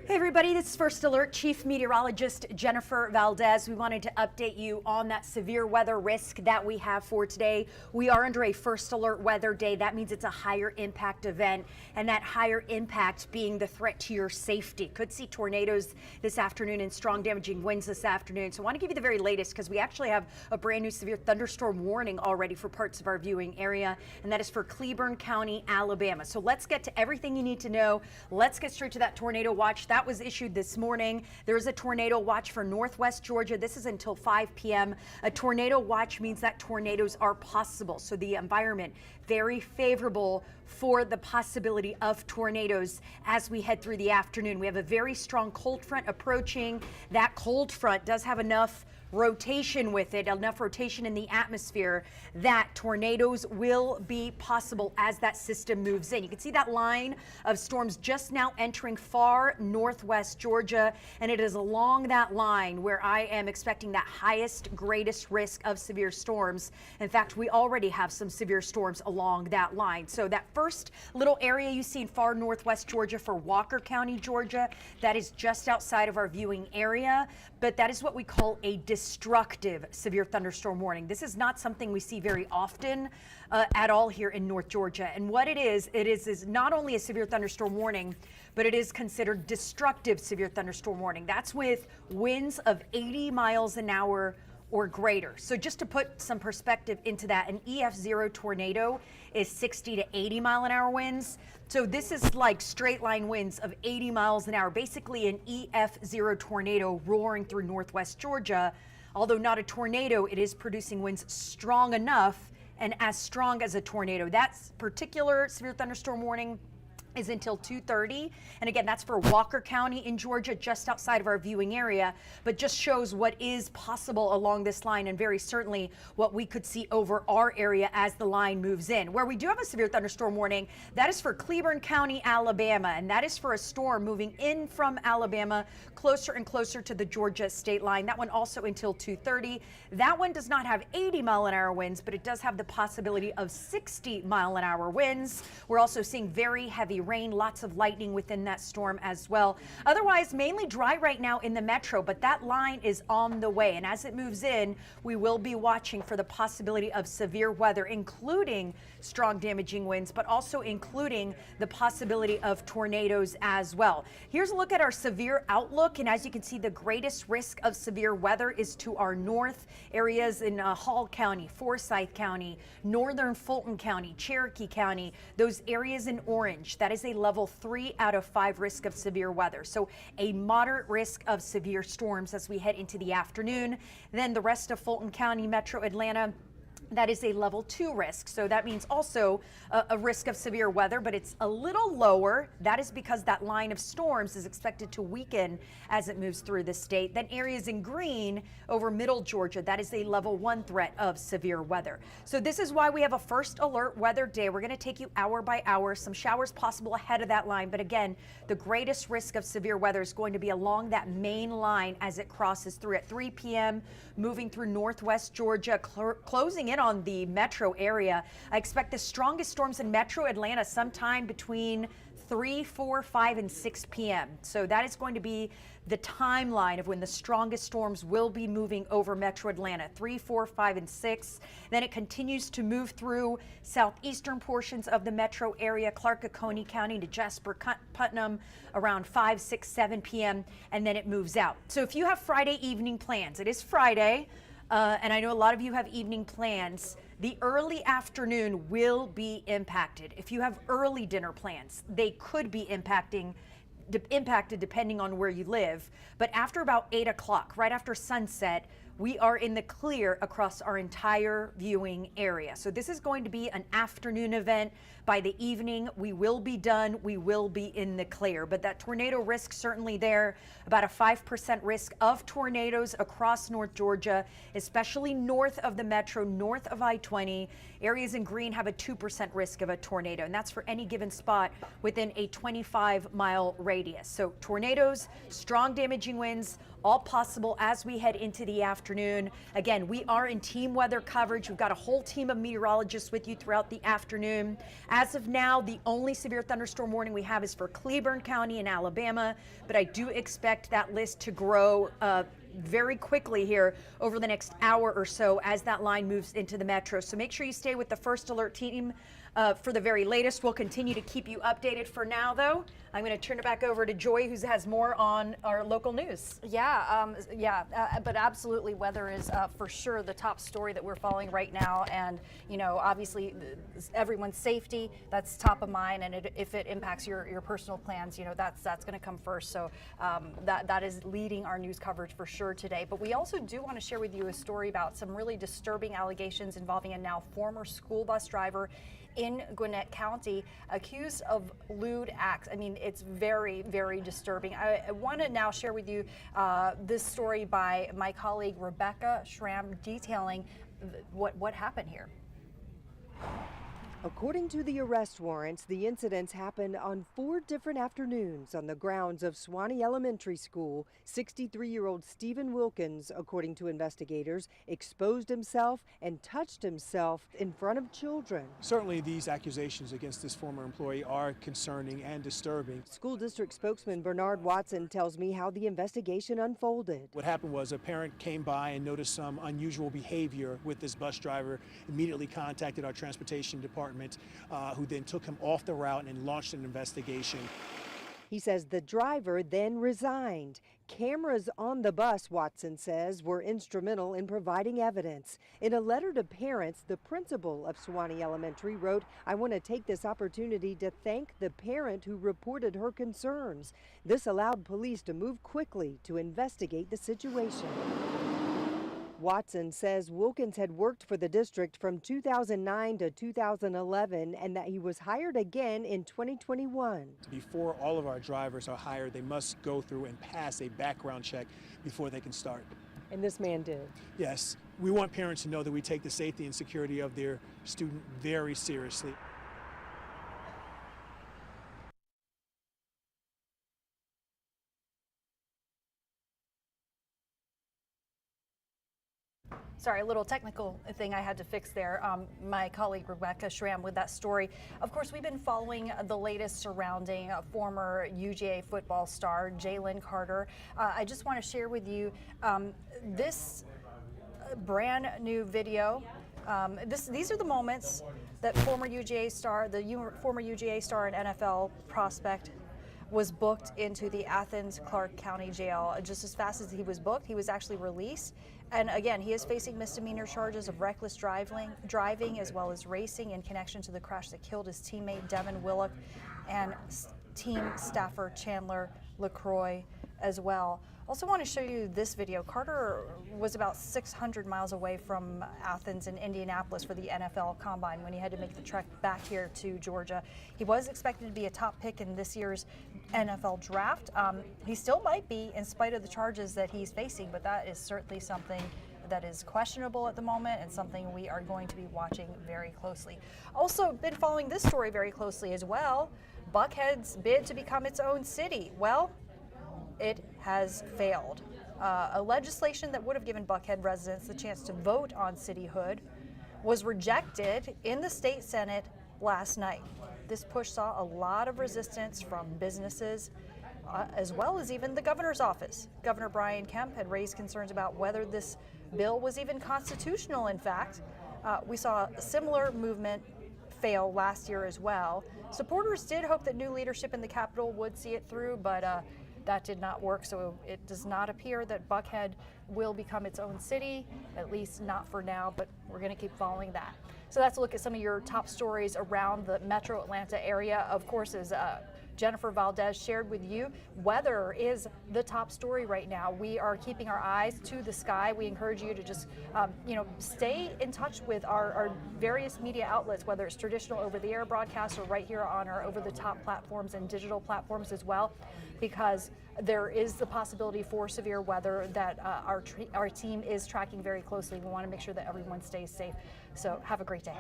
Hey everybody, this is First Alert Chief Meteorologist Jennifer Valdez. We wanted to update you on that severe weather risk that we have for today. We are under a First Alert weather day. That means it's a higher impact event, and that higher impact being the threat to your safety. Could see tornadoes this afternoon and strong damaging winds this afternoon. So I want to give you the very latest because we actually have a brand new severe thunderstorm warning already for parts of our viewing area, and that is for Gwinnett County, Alabama. So let's get to everything you need to know. Let's get straight to that tornado watch. That was issued this morning. There's a tornado watch for northwest Georgia. This is until 5 p.m. A tornado watch means that tornadoes are possible. So the environment very favorable for the possibility of tornadoes as we head through the afternoon. We have a very strong cold front approaching. That cold front does have enough rotation with it, enough rotation in the atmosphere that tornadoes will be possible as that system moves in. You can see that line of storms just now entering far northwest Georgia, and it is along that line where I am expecting that highest, greatest risk of severe storms. In fact, we already have some severe storms along that line. So that first little area you see in far northwest Georgia for Walker County, Georgia, that is just outside of our viewing area, but that is what we call a destructive severe thunderstorm warning. This is not something we see very often at all here in North Georgia. And what it is not only a severe thunderstorm warning, but it is considered destructive severe thunderstorm warning. That's with winds of 80 miles an hour or greater. So just to put some perspective into that, an EF0 tornado is 60 to 80 mile an hour winds. So this is like straight line winds of 80 miles an hour, basically an EF0 tornado roaring through northwest Georgia. Although not a tornado, it is producing winds strong enough and as strong as a tornado. That particular severe thunderstorm warning is until 2:30, and again, that's for Walker County in Georgia, just outside of our viewing area, but just shows what is possible along this line, and very certainly what we could see over our area as the line moves in. Where we do have a severe thunderstorm warning, that is for Gwinnett County, Alabama, and that is for a storm moving in from Alabama closer and closer to the Georgia state line. That one also until 2:30. That one does not have 80 mile an hour winds, but it does have the possibility of 60 mile an hour winds. We're also seeing very heavy rain, lots of lightning within that storm as well. Otherwise, mainly dry right now in the metro, but that line is on the way. And as it moves in, we will be watching for the possibility of severe weather, including strong damaging winds, but also including the possibility of tornadoes as well. Here's a look at our severe outlook. And as you can see, the greatest risk of severe weather is to our north areas in Hall County, Forsyth County, northern Fulton County, Cherokee County, those areas in orange. That is a level 3 out of 5 risk of severe weather. So a moderate risk of severe storms as we head into the afternoon. Then the rest of Fulton County, Metro Atlanta, that is a level 2 risk. So that means also a risk of severe weather, but it's a little lower. That is because that line of storms is expected to weaken as it moves through the state. Then areas in green over middle Georgia, that is a level 1 threat of severe weather. So this is why we have a first alert weather day. We're going to take you hour by hour, some showers possible ahead of that line. But again, the greatest risk of severe weather is going to be along that main line as it crosses through at 3 p.m., moving through northwest Georgia, closing in on the metro area. I expect the strongest storms in metro Atlanta sometime between 3, 4, 5, and 6 p.m. So that is going to be the timeline of when the strongest storms will be moving over metro Atlanta, 3, 4, 5, and 6. Then it continues to move through southeastern portions of the metro area, Clark, Oconee County to Jasper, Putnam around 5, 6, 7 p.m. and then it moves out. So if you have Friday evening plans, it is Friday. And I know a lot of you have evening plans. The early afternoon will be impacted. If you have early dinner plans, they could be impacted depending on where you live. But after about 8 o'clock, right after sunset, we are in the clear across our entire viewing area. So this is going to be an afternoon event. By the evening, we will be done. We will be in the clear. But that tornado risk certainly there, about a 5% risk of tornadoes across North Georgia, especially north of the metro, north of I-20. Areas in green have a 2% risk of a tornado, and that's for any given spot within a 25-mile radius. So tornadoes, strong damaging winds, all possible as we head into the afternoon. Again, we are in team weather coverage. We've got a whole team of meteorologists with you throughout the afternoon. As of now, the only severe thunderstorm warning we have is for Cleburne County in Alabama, but I do expect that list to grow very quickly here over the next hour or so as that line moves into the metro. So make sure you stay with the First Alert team for the very latest. We'll continue to keep you updated. For now, though, I'm going to turn it back over to Joy, who has more on our local news. But absolutely, weather is for sure the top story that we're following right now. And, you know, obviously everyone's safety, that's top of mind. And if it impacts your personal plans, you know, that's going to come first. So that is leading our news coverage for sure today. But we also do want to share with you a story about some really disturbing allegations involving a now former school bus driver in Gwinnett County, accused of lewd acts. I mean, it's very, very disturbing. I want to now share with you this story by my colleague Rebecca Schramm, detailing what happened here. According to the arrest warrants, the incidents happened on 4 different afternoons on the grounds of Suwannee Elementary School. 63-year-old Stephen Wilkins, according to investigators, exposed himself and touched himself in front of children. Certainly these accusations against this former employee are concerning and disturbing. School district spokesman Bernard Watson tells me how the investigation unfolded. What happened was a parent came by and noticed some unusual behavior with this bus driver, immediately contacted our transportation department, who then took him off the route and launched an investigation. He says the driver then resigned. Cameras on the bus, Watson says, were instrumental in providing evidence. In a letter to parents, the principal of Suwannee Elementary wrote, "I want to take this opportunity to thank the parent who reported her concerns. This allowed police to move quickly to investigate the situation." Watson says Wilkins had worked for the district from 2009 to 2011 and that he was hired again in 2021. Before all of our drivers are hired, they must go through and pass a background check before they can start. And this man did? Yes. We want parents to know that we take the safety and security of their student very seriously. Sorry, a little technical thing I had to fix there. My colleague Rebecca Schramm with that story. Of course, we've been following the latest surrounding former UGA football star Jalen Carter. I just want to share with you this brand new video. These are the moments that former UGA star, former UGA star and NFL prospect, was booked into the Athens Clarke County Jail. Just as fast as he was booked, he was actually released. And again, he is facing misdemeanor charges of reckless driving as well as racing in connection to the crash that killed his teammate Devin Willock and team staffer Chandler LaCroix as well. Also want to show you this video. Carter was about 600 miles away from Athens and Indianapolis for the NFL Combine when he had to make the trek back here to Georgia. He was expected to be a top pick in this year's NFL draft. He still might be in spite of the charges that he's facing, but that is certainly something that is questionable at the moment and something we are going to be watching very closely. Also been following this story very closely as well. Buckhead's bid to become its own city. Well, it has failed. A legislation that would have given Buckhead residents the chance to vote on cityhood was rejected in the state Senate last night. This push saw a lot of resistance from businesses as well as even the governor's office. Governor Brian Kemp had raised concerns about whether this bill was even constitutional, in fact. We saw a similar movement fail last year as well. Supporters did hope that new leadership in the Capitol would see it through, but that did not work, so it does not appear that Buckhead will become its own city, at least not for now, but we're going to keep following that. So that's a look at some of your top stories around the metro Atlanta area. Of course, as Jennifer Valdez shared with you, weather is the top story right now. We are keeping our eyes to the sky. We encourage you to just, stay in touch with our various media outlets, whether it's traditional over-the-air broadcasts or right here on our over-the-top platforms and digital platforms as well, because there is the possibility for severe weather that our team is tracking very closely. We want to make sure that everyone stays safe. So have a great day.